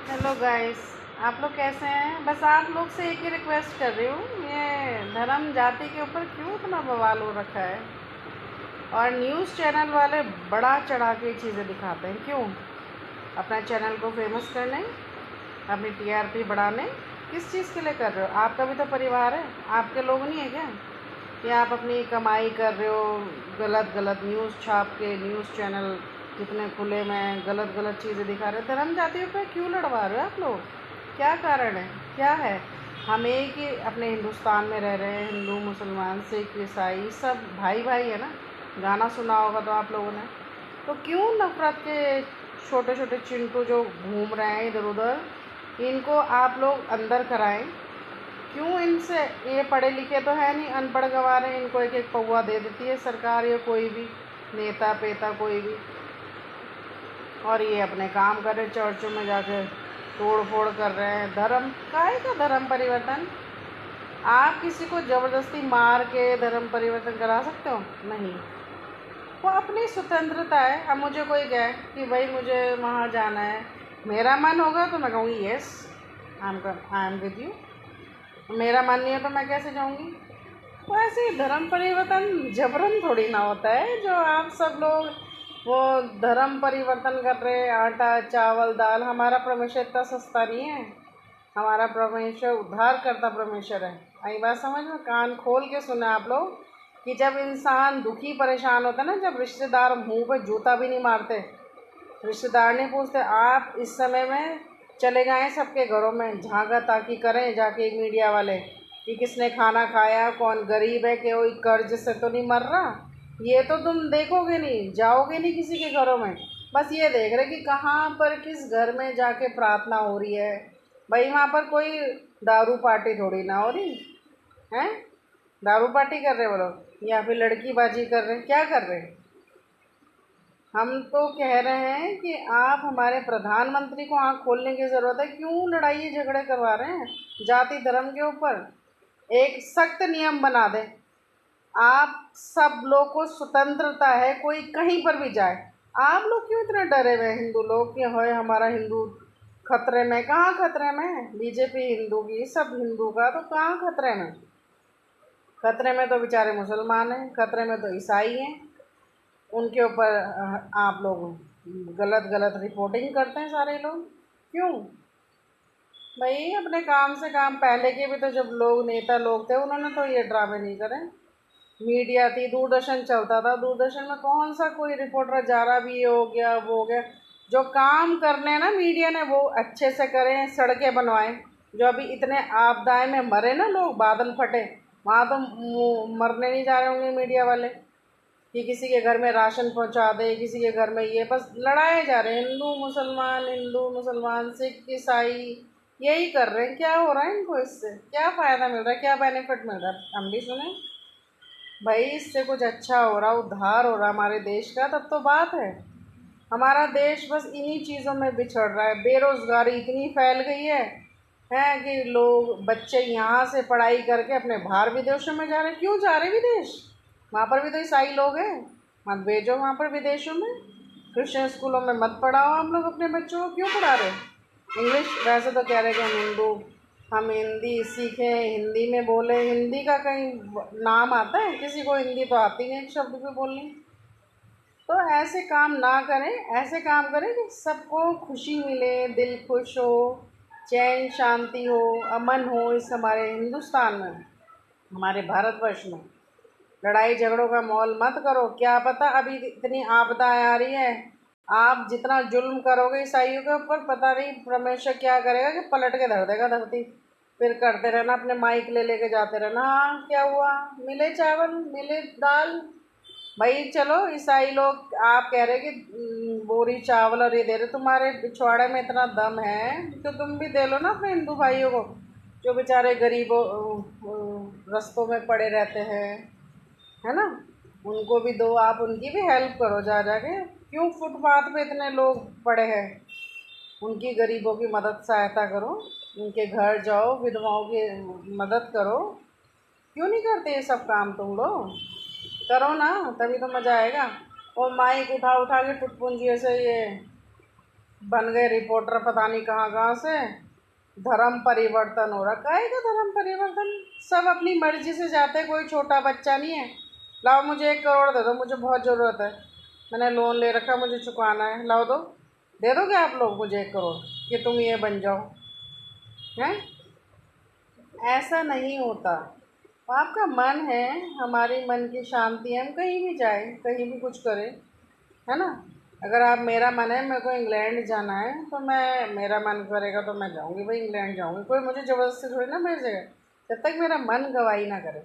Hello guys. आप लोग कैसे हैं? बस आप लोग से एक ही रिक्वेस्ट कर रही हूँ, ये धर्म जाति के ऊपर क्यों इतना बवाल हो रखा है? और न्यूज़ चैनल वाले बड़ा चढ़ा के चीज़ें दिखाते हैं। क्यों? अपना चैनल को फेमस करने, अपनी टीआरपी बढ़ाने? किस चीज़ के लिए कर रहे हो? आपका भी तो परिवार है, आपके लोग नहीं है क्या? या आप अपनी कमाई कर रहे हो? गलत गलत न्यूज़ छाप के न्यूज़ चैनल जितने खुले में गलत गलत चीज़ें दिखा रहे हो। धर्म जातियों पे क्यों लड़वा रहे हो आप लोग? क्या कारण है? क्या है? हम एक ही अपने हिंदुस्तान में रह रहे हैं, हिंदू मुसलमान सिख ईसाई सब भाई भाई है ना। गाना सुना होगा तो आप लोगों ने। तो क्यों नफ़रत के छोटे छोटे चिंटू जो घूम रहे हैं इधर उधर, इनको आप लोग अंदर कराएं? क्यों इनसे? ये पढ़े लिखे तो है नहीं, अनपढ़ गंवार हैं, इनको एक एक पौवा दे देती है सरकार या कोई भी नेता पेता कोई भी, और ये अपने काम कर रहे, चर्चों में जाके तोड़ फोड़ कर रहे हैं। धर्म काहे का धर्म परिवर्तन? आप किसी को ज़बरदस्ती मार के धर्म परिवर्तन करा सकते हो? नहीं। वो अपनी स्वतंत्रता है। अब मुझे कोई कहे कि भाई मुझे वहाँ जाना है, मेरा मन होगा तो मैं कहूँगी yes, I am with you. मेरा मन नहीं है तो मैं कैसे जाऊँगी? तो ऐसे ही धर्म परिवर्तन जबरन थोड़ी ना होता है। जो आप सब लोग वो धर्म परिवर्तन कर रहे हैं, आटा चावल दाल, हमारा परमेश्वर इतना सस्ता नहीं है। हमारा परमेश्वर उद्धार करता परमेश्वर है। आई बात समझ में? कान खोल के सुना आप लोग कि जब इंसान दुखी परेशान होता है ना, जब रिश्तेदार मुंह पे जूता भी नहीं मारते, रिश्तेदार नहीं पूछते, आप इस समय में चले जाएं सबके घरों में, झांका ताकी करें जाके मीडिया वाले कि किसने खाना खाया, कौन गरीब है, कि कोई कर्ज से तो नहीं मर रहा। ये तो तुम देखोगे नहीं, जाओगे नहीं किसी के घरों में। बस ये देख रहे कि कहाँ पर किस घर में जाके प्रार्थना हो रही है। भाई वहाँ पर कोई दारू पार्टी थोड़ी ना हो रही है। दारू पार्टी कर रहे वो लोग या फिर लड़की बाजी कर रहे हैं? क्या कर रहे हैं? हम तो कह रहे हैं कि आप हमारे प्रधानमंत्री को आँख खोलने की ज़रूरत है। क्यों लड़ाई झगड़े करवा रहे हैं जाति धर्म के ऊपर? एक सख्त नियम बना दें। आप सब लोग को स्वतंत्रता है, कोई कहीं पर भी जाए। आप लोग क्यों इतने डरे हुए हैं हिंदू लोग कि होए हमारा हिंदू खतरे में? कहाँ खतरे में? बीजेपी हिंदू की, सब हिंदू का, तो कहाँ खतरे में? खतरे में तो बेचारे मुसलमान हैं, खतरे में तो ईसाई हैं। उनके ऊपर आप लोग गलत गलत रिपोर्टिंग करते हैं सारे लोग। क्यों? भाई अपने काम से काम। पहले के भी तो जब लोग नेता लोग थे उन्होंने तो ये ड्रामे नहीं करे। मीडिया थी, दूरदर्शन चलता था, दूरदर्शन में कौन सा कोई रिपोर्टर जा रहा भी हो गया वो हो गया। जो काम करने हैं ना मीडिया ने वो अच्छे से करें, सड़कें बनवाएं। जो अभी इतने आपदाएं में मरे ना लोग, बादल फटे, वहाँ तो मरने नहीं जा रहे होंगे मीडिया वाले कि किसी के घर में राशन पहुंचा दे, किसी के घर में ये, बस लड़ाए जा रहे हैं हिंदू मुसलमान सिख ईसाई, यही कर रहे हैं। क्या हो रहा है इनको? इससे क्या फ़ायदा मिल रहा है? क्या बेनिफिट मिल रहा है? हम भी सुने भाई, इससे कुछ अच्छा हो रहा, उद्धार हो रहा हमारे देश का, तब तो बात है। हमारा देश बस इन्हीं चीज़ों में बिछड़ रहा है। बेरोज़गारी इतनी फैल गई है कि लोग बच्चे यहाँ से पढ़ाई करके अपने बाहर विदेशों में जा रहे हैं। क्यों जा रहे हैं विदेश? वहाँ पर भी तो ईसाई लोग हैं। मत भेजो वहाँ पर विदेशों में। क्रिश्चियन स्कूलों में मत पढ़ाओ। हम लोग अपने बच्चों को क्यों पढ़ा रहे? इंग्लिश वैसे तो कह रहे कि हम हिंदी सीखें, हिंदी में बोले। हिंदी का कहीं नाम आता है? किसी को हिंदी तो आती नहीं एक शब्द भी बोलनी। तो ऐसे काम ना करें, ऐसे काम करें कि सबको खुशी मिले, दिल खुश हो, चैन शांति हो, अमन हो इस हमारे हिंदुस्तान में, हमारे भारतवर्ष में। लड़ाई झगड़ों का माहौल मत करो। क्या पता अभी इतनी आपदाएं आ रही है, आप जितना जुल्म करोगे ईसाइयों के ऊपर, पता नहीं परमेश्वर क्या करेगा कि पलट के धर देगा धरती। फिर करते रहना, अपने माइक ले लेके जाते रहना, हाँ क्या हुआ, मिले चावल मिले दाल। भाई चलो, ईसाई लोग आप कह रहे कि बोरी चावल और ये दे रहे, तुम्हारे पिछवाड़े में इतना दम है तो तुम भी दे लो ना अपने हिंदू भाइयों को, जो बेचारे गरीबों रस्तों में पड़े रहते हैं, है ना। उनको भी दो, आप उनकी भी हेल्प करो जा जाके। क्यों फुटपाथ पे इतने लोग पड़े हैं? उनकी गरीबों की मदद सहायता करो, उनके घर जाओ, विधवाओं की मदद करो। क्यों नहीं करते ये सब काम तुम लोग? करो ना, तभी तो मज़ा आएगा। और माइक उठा उठा के टुटपुंजियों से ये बन गए रिपोर्टर पता नहीं कहाँ कहाँ से। धर्म परिवर्तन हो रहा, काहे का धर्म परिवर्तन? सब अपनी मर्जी से जाते हैं, कोई छोटा बच्चा नहीं है। लाओ मुझे 1 करोड़ दे दो, मुझे बहुत ज़रूरत है, मैंने लोन ले रखा, मुझे चुकाना है, लाओ दो। दे दोगे आप लोग मुझे 1 करोड़ कि तुम ये बन जाओ? हैं? ऐसा नहीं होता। आपका मन है, हमारी मन की शांति है, हम कहीं भी जाए, कहीं भी कुछ करें, है ना। अगर आप, मेरा मन है मेरे को इंग्लैंड जाना है, तो मैं, मेरा मन करेगा तो मैं जाऊंगी भाई, इंग्लैंड जाऊंगी, कोई मुझे ज़बरदस्ती थोड़ी ना भेजेगा, जब तक मेरा मन गवाही ना करे।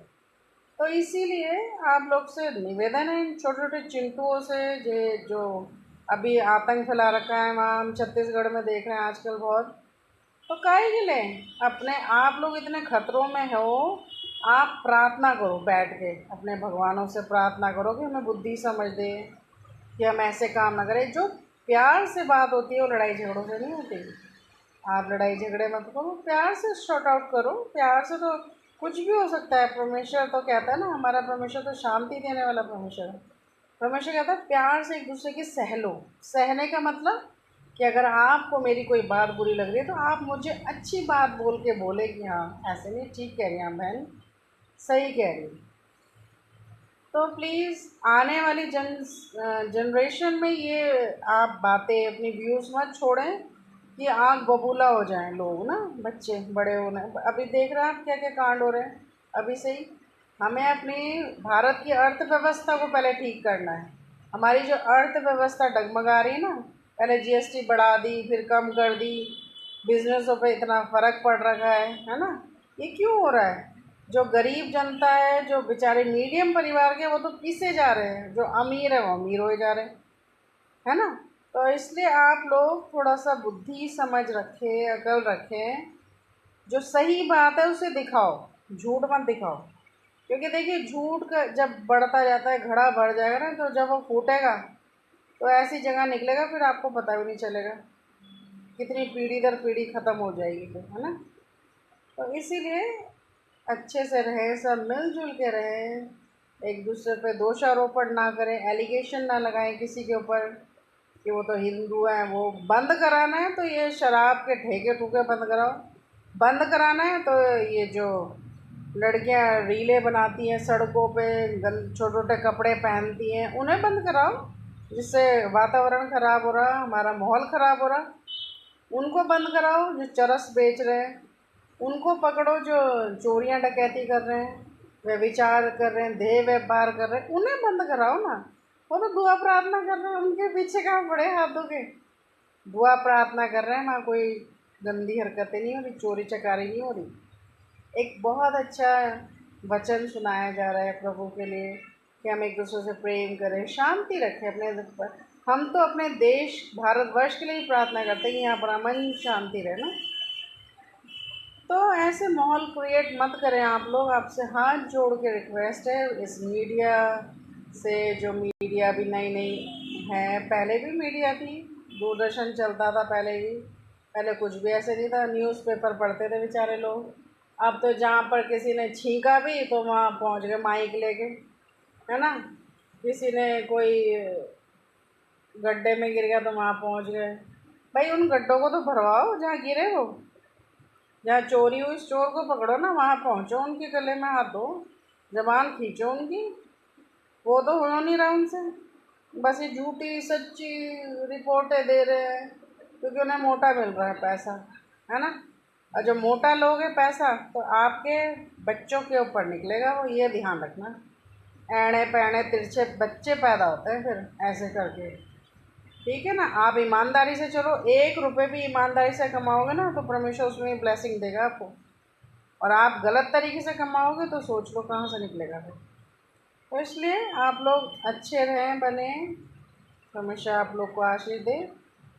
तो इसीलिए आप लोग से निवेदन है, इन छोटे छोटे चिंटुओं से, जो अभी आतंक फैला रखा है, वहाँ हम छत्तीसगढ़ में देख रहे हैं आजकल बहुत। तो काहे के लिए अपने आप लोग इतने खतरों में हो? आप प्रार्थना करो, बैठ के अपने भगवानों से प्रार्थना करो कि हमें बुद्धि समझ दे, कि हम ऐसे काम ना करें। जो प्यार से बात होती है वो लड़ाई झगड़ों से नहीं होती। आप लड़ाई झगड़े मत करो, प्यार से शॉर्ट आउट करो। प्यार से तो कुछ भी हो सकता है। परमेश्वर तो कहता है ना, हमारा परमेश्वर तो शांति देने वाला परमेश्वर है। परमेश्वर कहता है प्यार से एक दूसरे की सह लो। सहने का मतलब कि अगर आपको मेरी कोई बात बुरी लग रही है तो आप मुझे अच्छी बात बोल के बोले कि हाँ ऐसे नहीं, ठीक कह रही हैं बहन, सही कह रही। तो प्लीज़ आने वाली जनरेशन में ये आप बातें, अपनी व्यूज़ मत छोड़ें कि आँख बबूला हो जाएं लोग ना, बच्चे बड़े होने। अभी देख रहे हैं आप क्या क्या कांड हो रहे हैं अभी से ही। हमें अपनी भारत की अर्थव्यवस्था को पहले ठीक करना है। हमारी जो अर्थव्यवस्था डगमगा रही है ना, पहले जीएसटी बढ़ा दी, फिर कम कर दी, बिजनेसों पे इतना फ़र्क पड़ रखा है ना। ये क्यों हो रहा है? जो गरीब जनता है, जो बेचारे मीडियम परिवार के, वो तो पीछे जा रहे हैं, जो अमीर है वो अमीर हो जा रहे हैं, है ना। तो इसलिए आप लोग थोड़ा सा बुद्धि समझ रखें, अकल रखें। जो सही बात है उसे दिखाओ, झूठ मत दिखाओ। क्योंकि देखिए झूठ का जब बढ़ता जाता है, घड़ा भर जाएगा ना, तो जब वो फूटेगा तो ऐसी जगह निकलेगा फिर आपको पता भी नहीं चलेगा, कितनी पीढ़ी दर पीढ़ी ख़त्म हो जाएगी फिर, है ना। तो इसीलिए अच्छे से रहें, सब मिलजुल के रहें, एक दूसरे पे दोषारोपण ना करें, एलिगेशन ना लगाएं किसी के ऊपर कि वो तो हिंदू हैं। वो बंद कराना है तो ये शराब के ठेके ठुके बंद कराओ। बंद कराना है तो ये जो लड़कियां रीलें बनाती हैं सड़कों पे, छोटे छोटे कपड़े पहनती हैं, उन्हें बंद कराओ, जिससे वातावरण ख़राब हो रहा, हमारा माहौल ख़राब हो रहा। उनको बंद कराओ। जो चरस बेच रहे हैं उनको पकड़ो। जो चोरियां डकैती कर रहे हैं, व्यभिचार कर रहे हैं, देह व्यापार कर रहे हैं, उन्हें बंद कराओ ना। वो तो दुआ प्रार्थना कर रहे हैं, उनके पीछे कहाँ पड़े हाथों के? दुआ प्रार्थना कर रहे हैं, वहाँ कोई गंदी हरकतें नहीं हो रही, चोरी चकारी नहीं हो रही। एक बहुत अच्छा वचन सुनाया जा रहा है प्रभु के लिए कि हम एक दूसरे से प्रेम करें, शांति रखें अपने पर। हम तो अपने देश भारतवर्ष के लिए ही प्रार्थना करते हैं कि यहाँ पर अमन शांति रहे ना। तो ऐसे माहौल क्रिएट मत करें आप लोग। आपसे हाथ जोड़ के रिक्वेस्ट है, इस मीडिया से, जो मीडिया भी नई नई है, पहले भी मीडिया थी, दूरदर्शन चलता था पहले भी, पहले कुछ भी ऐसे नहीं था, न्यूज़पेपर पढ़ते थे बेचारे लोग। अब तो जहाँ पर किसी ने छींका भी तो वहाँ पहुँच गए माइक लेके, है ना। किसी ने कोई गड्ढे में गिर गया तो वहाँ पहुँच गए। भाई उन गड्ढों को तो भरवाओ जहाँ गिरे हो। जहाँ चोरी हुई उस चोर को पकड़ो ना, वहाँ पहुँचो, उनके गले में हाथ दो, ज़बान खींचो उनकी। वो तो हो नहीं रहा उनसे, बस ये झूठी सच्ची रिपोर्टें दे रहे हैं क्योंकि उन्हें मोटा मिल रहा है पैसा, है ना। और जो मोटा लोगे पैसा तो आपके बच्चों के ऊपर निकलेगा वो, ये ध्यान रखना। ऐणे पैणे तिरछे बच्चे पैदा होते हैं फिर ऐसे करके, ठीक है ना। आप ईमानदारी से चलो, 1 रुपये भी ईमानदारी से कमाओगे ना तो परमेश्वर उसमें ब्लेसिंग देगा आपको। और आप गलत तरीके से कमाओगे तो सोच लो कहाँ से निकलेगा फिर। तो इसलिए आप लोग अच्छे रहें, बने, हमेशा आप लोग को आशीष दे।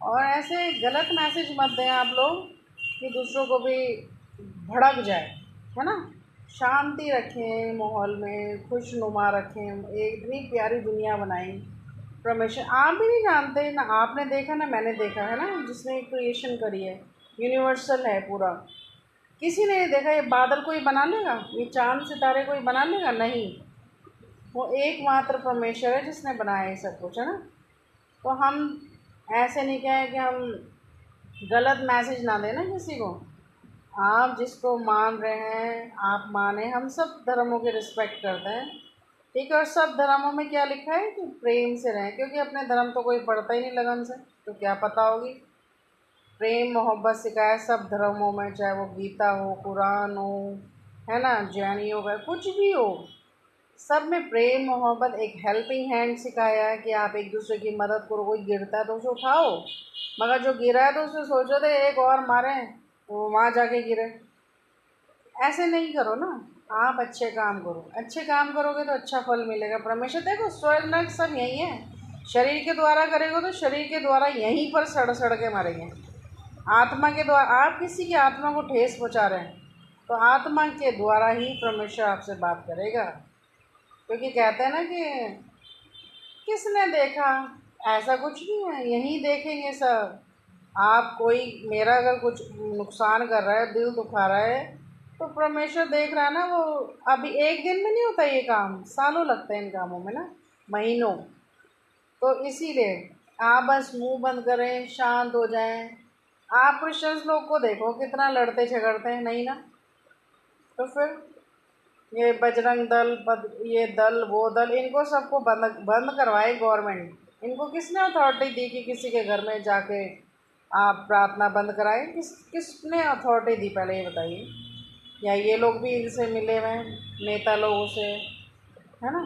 और ऐसे गलत मैसेज मत दें आप लोग कि दूसरों को भी भड़क जाए, है ना। शांति रखें माहौल में, खुशनुमा रखें, एक इतनी प्यारी दुनिया बनाएं परमेश्वर। आप भी नहीं जानते ना, आपने देखा ना मैंने देखा, है ना, जिसने क्रिएशन करी है, यूनिवर्सल है पूरा। किसी ने नहीं देखा ये बादल कोई बना लेगा, ये चांद सितारे कोई बना लेगा? नहीं, वो एकमात्र परमेश्वर है जिसने बनाया ये सब कुछ, है ना। तो हम ऐसे नहीं कहें कि हम गलत मैसेज ना देना किसी को। आप जिसको मान रहे हैं आप माने, हम सब धर्मों की रिस्पेक्ट करते हैं, ठीक है। और सब धर्मों में क्या लिखा है कि प्रेम से रहें, क्योंकि अपने धर्म तो कोई पढ़ता ही नहीं लगन से, तो क्या पता होगी। प्रेम मोहब्बत सिखाया सब धर्मों में, चाहे वो गीता हो, कुरान हो, है ना, जैन योग है, कुछ भी हो, सब में प्रेम मोहब्बत, एक हेल्पिंग हैंड सिखाया है कि आप एक दूसरे की मदद करो। कोई गिरता है तो उसे उठाओ, मगर जो गिरा है तो उसे सोचो तो एक और मारे वो वहाँ जाके गिरे। ऐसे नहीं करो ना। आप अच्छे काम करो, अच्छे काम करोगे तो अच्छा फल मिलेगा। परमेश्वर देखो, स्वर्ग नरक सब यही है। शरीर के द्वारा करेगा तो शरीर के द्वारा यहीं पर सड़ सड़ के मरेंगे। आत्मा के द्वारा आप किसी की आत्मा को ठेस पहुँचा रहे हैं तो आत्मा के द्वारा ही परमेश्वर आपसे बात करेगा। क्योंकि कहते हैं ना कि किसने देखा, ऐसा कुछ नहीं है, यहीं देखेंगे सब। आप कोई मेरा अगर कुछ नुकसान कर रहा है, दिल दुखा रहा है, तो परमेश्वर देख रहा है ना। वो अभी एक दिन में नहीं होता ये काम, सालों लगते हैं इन कामों में ना, महीनों। तो इसीलिए आप बस मुंह बंद करें, शांत हो जाएं। आप क्रिश्चियंस लोग को देखो कितना लड़ते झगड़ते हैं, नहीं ना? तो फिर ये बजरंग दल ये दल वो दल, इनको सबको बंद बंद करवाए गवर्नमेंट। इनको किसने अथॉरिटी दी कि किसी के घर में जाके आप प्रार्थना बंद कराएं? किसने अथॉरिटी दी, पहले ये बताइए। या ये लोग भी इनसे मिले हुए हैं, नेता लोगों से, है ना?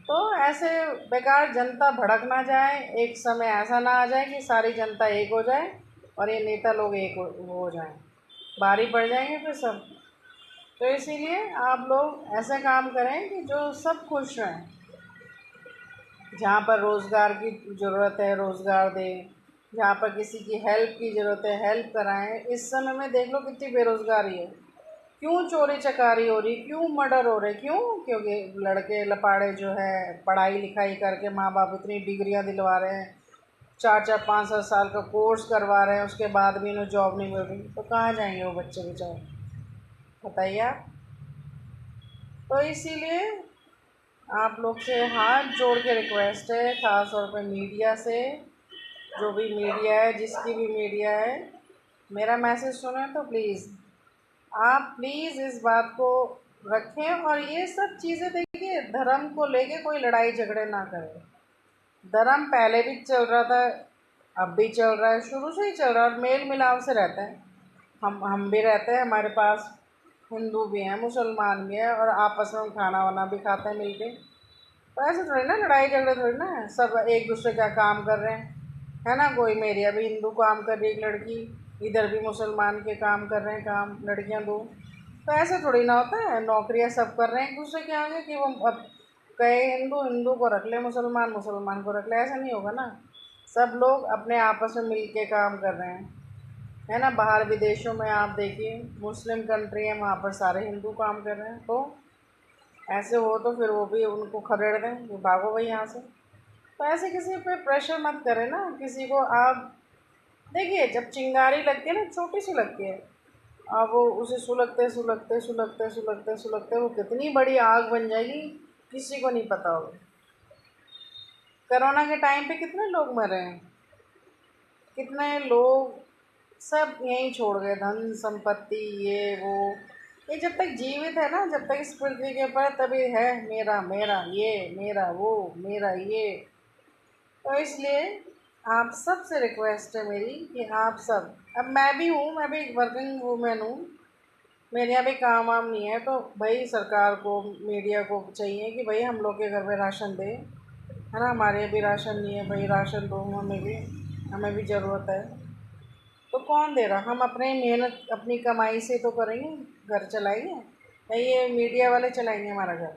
तो ऐसे बेकार जनता भड़क ना जाए, एक समय ऐसा ना आ जाए कि सारी जनता एक हो जाए और ये नेता लोग एक हो जाएं, भारी पड़ जाएंगे फिर सब। तो इसीलिए आप लोग ऐसे काम करें कि जो सब खुश रहें। जहाँ पर रोज़गार की ज़रूरत है रोज़गार दें, जहाँ पर किसी की हेल्प की ज़रूरत है हेल्प कराएं। इस समय में देख लो कितनी बेरोज़गारी है, क्यों चोरी चकारी हो रही, क्यों मर्डर हो रहे, क्यों? क्योंकि लड़के लपाड़े जो है पढ़ाई लिखाई करके माँ बाप इतनी डिग्रियाँ दिलवा रहे हैं, 4-4 5-7 साल का कोर्स करवा रहे हैं, उसके बाद भी इन्हें जॉब नहीं मिल रही, तो कहाँ जाएंगे वो बच्चे बेचारे, बताइए आप। तो इसीलिए आप लोग से हाथ जोड़ के रिक्वेस्ट है, ख़ास तौर पे मीडिया से, जो भी मीडिया है, जिसकी भी मीडिया है, मेरा मैसेज सुने तो प्लीज़ आप प्लीज़ इस बात को रखें। और ये सब चीज़ें देखिए, धर्म को लेके कोई लड़ाई झगड़े ना करें। धर्म पहले भी चल रहा था, अब भी चल रहा है, शुरू से ही चल रहा है और मेल मिलाप से रहता है। हम भी रहते हैं, हमारे पास हिंदू भी हैं, मुसलमान भी हैं, और आपस में हम खाना वाना भी खाते हैं मिल के। तो ऐसे थोड़ी ना लड़ाई झगड़े थोड़ी ना है, सब एक दूसरे का काम कर रहे हैं, है ना। कोई मेरी अभी हिंदू काम कर रही है एक लड़की, इधर भी मुसलमान के काम कर रहे हैं, काम लड़कियां दो। तो ऐसे थोड़ी ना होता है, नौकरियां सब कर रहे हैं एक दूसरे के आगे कि वो अब कहे हिंदू हिंदू को रख ले, मुसलमान मुसलमान को रख ले, ऐसा नहीं होगा ना। सब लोग अपने आपस में मिल के काम कर रहे हैं, है ना। बाहर विदेशों में आप देखिए, मुस्लिम कंट्री है, वहाँ पर सारे हिंदू काम कर रहे हैं। तो ऐसे हो तो फिर वो भी उनको खदेड़ दें, वो भागो भाई यहाँ से। तो ऐसे किसी पे प्रेशर मत करें ना किसी को। आप देखिए, जब चिंगारी लगती है ना, छोटी सी लगती है, अब वो उसे सुलगते सुलगते सुलगते सुलगते सुलगते वो कितनी बड़ी आग बन जाएगी, किसी को नहीं पता होगा। कोरोना के टाइम पे कितने लोग मरे हैं, कितने लोग सब यहीं छोड़ गए, धन संपत्ति ये वो। ये जब तक जीवित है ना, जब तक इस पृथ्वी के ऊपर, तभी है मेरा मेरा ये, मेरा वो, मेरा ये। तो इसलिए आप सब से रिक्वेस्ट है मेरी कि आप सब, अब मैं भी हूँ, मैं भी एक वर्किंग वूमेन हूँ, मेरे यहाँ भी काम वाम नहीं है, तो भाई सरकार को मीडिया को चाहिए कि भाई हम लोग के घर में राशन दे, है ना। हमारे यहाँ भी राशन नहीं है भाई, राशन दो हमें भी, हमें भी ज़रूरत है। तो कौन दे रहा, हम अपने मेहनत अपनी कमाई से तो करेंगे, घर चलाएंगे, नहीं ये मीडिया वाले चलाएंगे हमारा घर,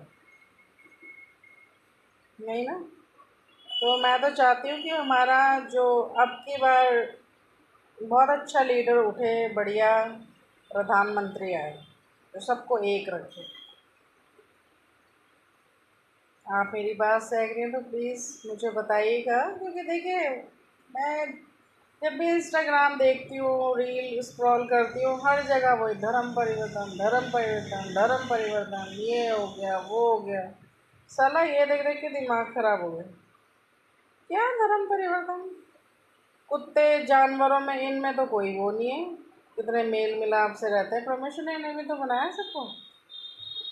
नहीं ना। तो मैं तो चाहती हूँ कि हमारा जो अब की बार बहुत अच्छा लीडर उठे, बढ़िया प्रधानमंत्री आए, तो सबको एक रखे। आप मेरी बात से एग्री हैं तो प्लीज़ मुझे बताइएगा। क्योंकि देखिए, मैं जब भी इंस्टाग्राम देखती हूँ, रील स्क्रॉल करती हूँ, हर जगह वही धर्म परिवर्तन, धर्म परिवर्तन, धर्म परिवर्तन, ये हो गया वो हो गया। साला ये देख देख के दिमाग ख़राब हो गया। क्या धर्म परिवर्तन? कुत्ते जानवरों में इनमें तो कोई वो नहीं है, कितने मेल मिलाप से रहते हैं। परमेश्वर ने इन्हें भी तो बनाया सबको,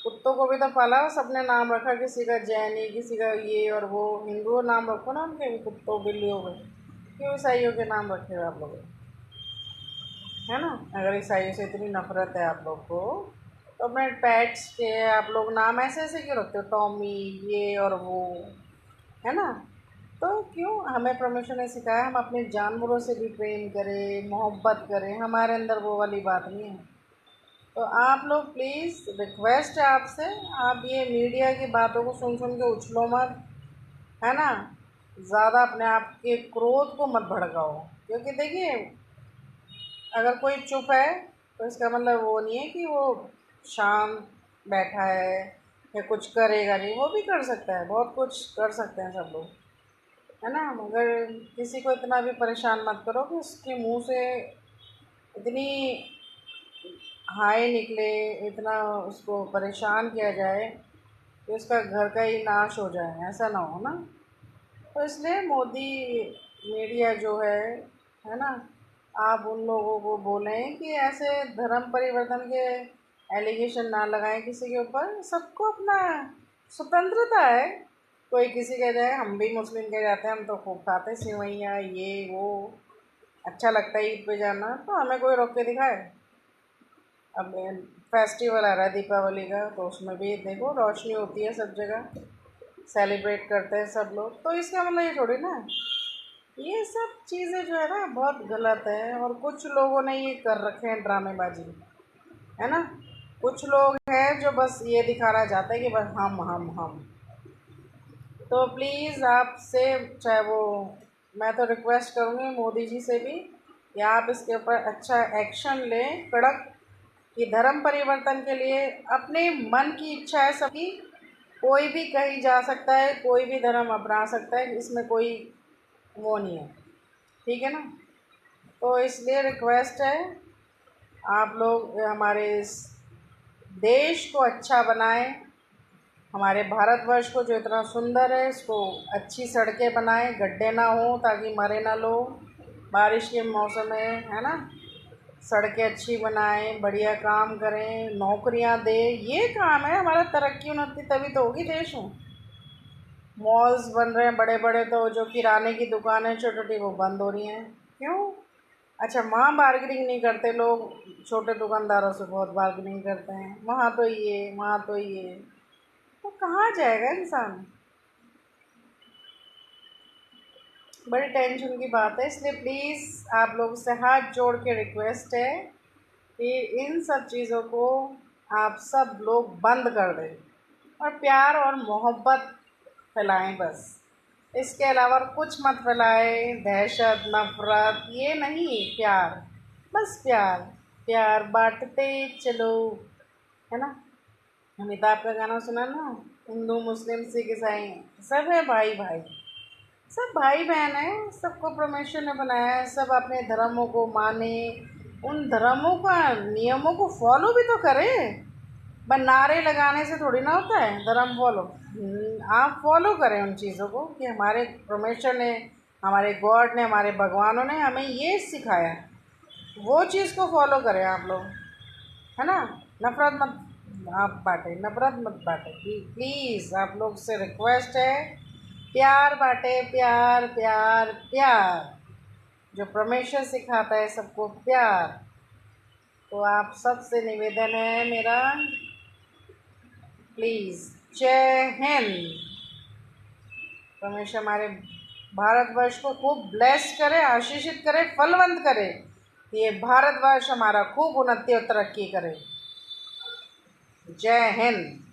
कुत्तों को भी तो पाला, सबने नाम रखा, किसी का जैनी, किसी का ये और वो। हिंदू नाम रखो ना उनके भी, कुत्तों बिल्लियों के, क्यों ईसाइयों के नाम रखे हो आप लोग, है ना? अगर ईसाइयों से इतनी नफरत है आप लोग को, तो अपने पेट्स के आप लोग नाम ऐसे ऐसे क्यों रखते हो, टॉमी ये और वो, है ना? तो क्यों, हमें परमेश्वर ने सिखाया हम अपने जानवरों से भी प्रेम करें, मोहब्बत करें, हमारे अंदर वो वाली बात नहीं है। तो आप लोग प्लीज़, रिक्वेस्ट है आपसे, आप ये मीडिया की बातों को सुन सुन के उछलो मत, है ना? ज़्यादा अपने आप के क्रोध को मत भड़काओ, क्योंकि देखिए, अगर कोई चुप है तो इसका मतलब वो नहीं है कि वो शांत बैठा है या कुछ करेगा नहीं, वो भी कर सकता है, बहुत कुछ कर सकते हैं सब लोग, है ना? मगर किसी को इतना भी परेशान मत करो कि उसके मुंह से इतनी हाय निकले, इतना उसको परेशान किया जाए कि उसका घर का ही नाश हो जाए, ऐसा ना हो ना। तो इसलिए मोदी मीडिया जो है ना, आप उन लोगों को बोलें कि ऐसे धर्म परिवर्तन के एलिगेशन ना लगाएं किसी के ऊपर। सबको अपना स्वतंत्रता है, कोई किसी कह जाए, हम भी मुस्लिम कह जाते हैं, हम तो खूब खाते सिवैयाँ ये वो, अच्छा लगता है ईद पे जाना, तो हमें कोई रोक के दिखाए? अब फेस्टिवल आ रहा है दीपावली का, तो उसमें भी देखो रोशनी होती है सब जगह, सेलिब्रेट करते हैं सब लोग, तो इसका मतलब ये थोड़ी ना, ये सब चीज़ें जो है ना बहुत गलत है। और कुछ लोगों ने ये कर रखे हैं ड्रामेबाजी, है ना? कुछ लोग हैं जो बस ये दिखाना चाहते हैं कि बस हम। तो प्लीज़ आपसे, चाहे वो, मैं तो रिक्वेस्ट करूँगी मोदी जी से भी कि आप इसके ऊपर अच्छा एक्शन लें, कड़क, कि धर्म परिवर्तन के लिए अपने मन की इच्छा है सबकी, कोई भी कहीं जा सकता है, कोई भी धर्म अपना सकता है, इसमें कोई वो नहीं है, ठीक है ना? तो इसलिए रिक्वेस्ट है, आप लोग हमारे इस देश को अच्छा बनाएं, हमारे भारतवर्ष को जो इतना सुंदर है, इसको अच्छी सड़कें बनाएं, गड्ढे ना हो ताकि मरे ना लोग बारिश के मौसम में, है ना? सड़कें अच्छी बनाएं, बढ़िया काम करें, नौकरियां दे, ये काम है हमारा। तरक्की उन्नति तभी तो होगी देश में। मॉल्स बन रहे हैं बड़े बड़े, तो जो किराने की दुकानें छोटी छोटी वो बंद हो रही हैं, क्यों? अच्छा, वहाँ बार्गेनिंग नहीं करते लोग, छोटे दुकानदारों से बहुत बार्गेनिंग करते हैं, वहाँ तो ये, वहाँ तो ये, तो कहाँ जाएगा इंसान? बड़ी टेंशन की बात है। इसलिए प्लीज़ आप लोग से हाथ जोड़ के रिक्वेस्ट है कि इन सब चीज़ों को आप सब लोग बंद कर दें और प्यार और मोहब्बत फैलाएं बस। इसके अलावा कुछ मत फैलाएं, दहशत, नफ़रत, ये नहीं, प्यार, बस प्यार। प्यार बांटते चलो, है ना? अमिताभ का गाना सुना ना, हिंदू मुस्लिम सिख ईसाई सब है भाई भाई, सब भाई बहन है, सबको परमेश्वर ने बनाया है, सब अपने धर्मों को माने, उन धर्मों का नियमों को फॉलो भी तो करें। बस नारे लगाने से थोड़ी ना होता है धर्म फॉलो। आप फॉलो करें उन चीज़ों को कि हमारे परमेश्वर ने, हमारे गॉड ने, हमारे भगवानों ने हमें ये सिखाया, वो चीज़ को फॉलो करें आप लोग, है ना? नफ़रत मत आप बांटे, नफ़रत मत बांटे, प्लीज़ आप लोग से रिक्वेस्ट है, प्यार बांटे, प्यार प्यार प्यार, जो परमेश्वर सिखाता है सबको प्यार। तो आप सबसे निवेदन है मेरा, प्लीज़, जय हिंद। परमेश्वर हमारे भारतवर्ष को खूब ब्लेस करे, आशीषित करे, फलवंत करे, ये भारतवर्ष हमारा खूब उन्नति और तरक्की करे। जय हिंद।